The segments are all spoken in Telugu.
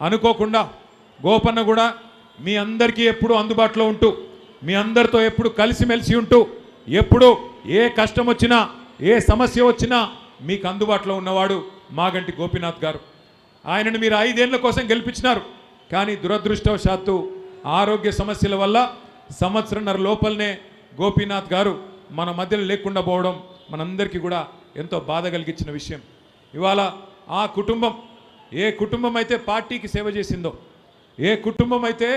అనుకోకుండా గోపన్న కూడా మీ అందరికీ ఎప్పుడు అందుబాటులో ఉంటూ మీ అందరితో ఎప్పుడు కలిసిమెలిసి ఉంటూ ఎప్పుడు ఏ కష్టం వచ్చినా ఏ సమస్య వచ్చినా మీకు అందుబాటులో ఉన్నవాడు మాగంటి గోపీనాథ్ గారు. ఆయనను మీరు 5 ఏళ్ల కోసం గెలిపించినారు. కానీ దురదృష్టవశాత్తు ఆరోగ్య సమస్యల వల్ల సంవత్సరన్నర లోపలనే గోపీనాథ్ గారు మన మధ్యలో లేకుండా పోవడం మనందరికీ కూడా ఎంతో బాధ కలిగించిన విషయం. ఇవాళ ఆ కుటుంబం ఏ కుటుంబం అయితే పార్టీకి సేవ చేసిందో, ఏ కుటుంబం అయితే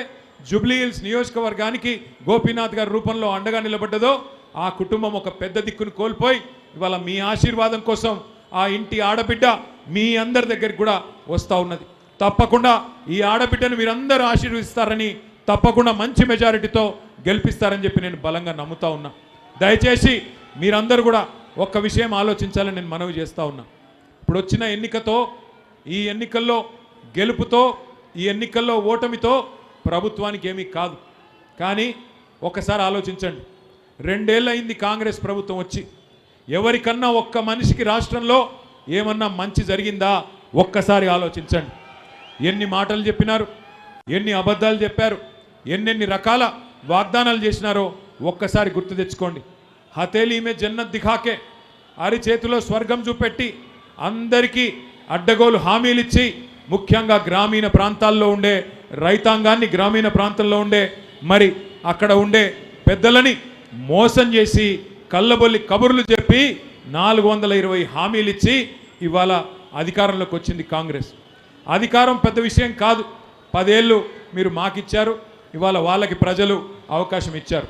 జూబ్లీ హిల్స్ నియోజకవర్గానికి గోపీనాథ్ గారి రూపంలో అండగా నిలబడ్డదో ఆ కుటుంబం ఒక పెద్ద దిక్కును కోల్పోయి ఇవాళ మీ ఆశీర్వాదం కోసం ఆ ఇంటి ఆడబిడ్డ మీ అందరి దగ్గరికి కూడా వస్తూ ఉన్నది. తప్పకుండా ఈ ఆడబిడ్డను మీరందరూ ఆశీర్వదిస్తారని, తప్పకుండా మంచి మెజారిటీతో గెలిపిస్తారని చెప్పి నేను బలంగా నమ్ముతా ఉన్నా. దయచేసి మీరందరూ కూడా ఒక్క విషయం ఆలోచించాలని నేను మనవి చేస్తూ ఉన్నా. ఇప్పుడు వచ్చిన ఎన్నికతో, ఈ ఎన్నికల్లో గెలుపుతో, ఈ ఎన్నికల్లో ఓటమితో ప్రభుత్వానికి ఏమీ కాదు. కానీ ఒకసారి ఆలోచించండి, 2 ఏళ్ళు అయింది కాంగ్రెస్ ప్రభుత్వం వచ్చి. ఎవరికన్నా ఒక్క మనిషికి రాష్ట్రంలో ఏమన్నా మంచి జరిగిందా ఒక్కసారి ఆలోచించండి. ఎన్ని మాటలు చెప్పినారు, ఎన్ని అబద్ధాలు చెప్పారు, ఎన్నెన్ని రకాల వాగ్దానాలు చేసినారో ఒక్కసారి గుర్తు తెచ్చుకోండి. హతేలీ మే జన్నత్ దిఖాకే, అరిచేతిలో స్వర్గం చూపెట్టి అందరికీ అడ్డగోలు హామీలు ఇచ్చి, ముఖ్యంగా గ్రామీణ ప్రాంతాల్లో ఉండే రైతాంగాన్ని, గ్రామీణ ప్రాంతంలో ఉండే మరి అక్కడ ఉండే పెద్దలని మోసం చేసి కళ్ళబొల్లి కబుర్లు చెప్పి 420 హామీలు ఇచ్చి ఇవాళ అధికారంలోకి వచ్చింది కాంగ్రెస్. అధికారం పెద్ద విషయం కాదు. 10 ఏళ్ళు మీరు మాకిచ్చారు, ఇవాళ వాళ్ళకి ప్రజలు అవకాశం ఇచ్చారు.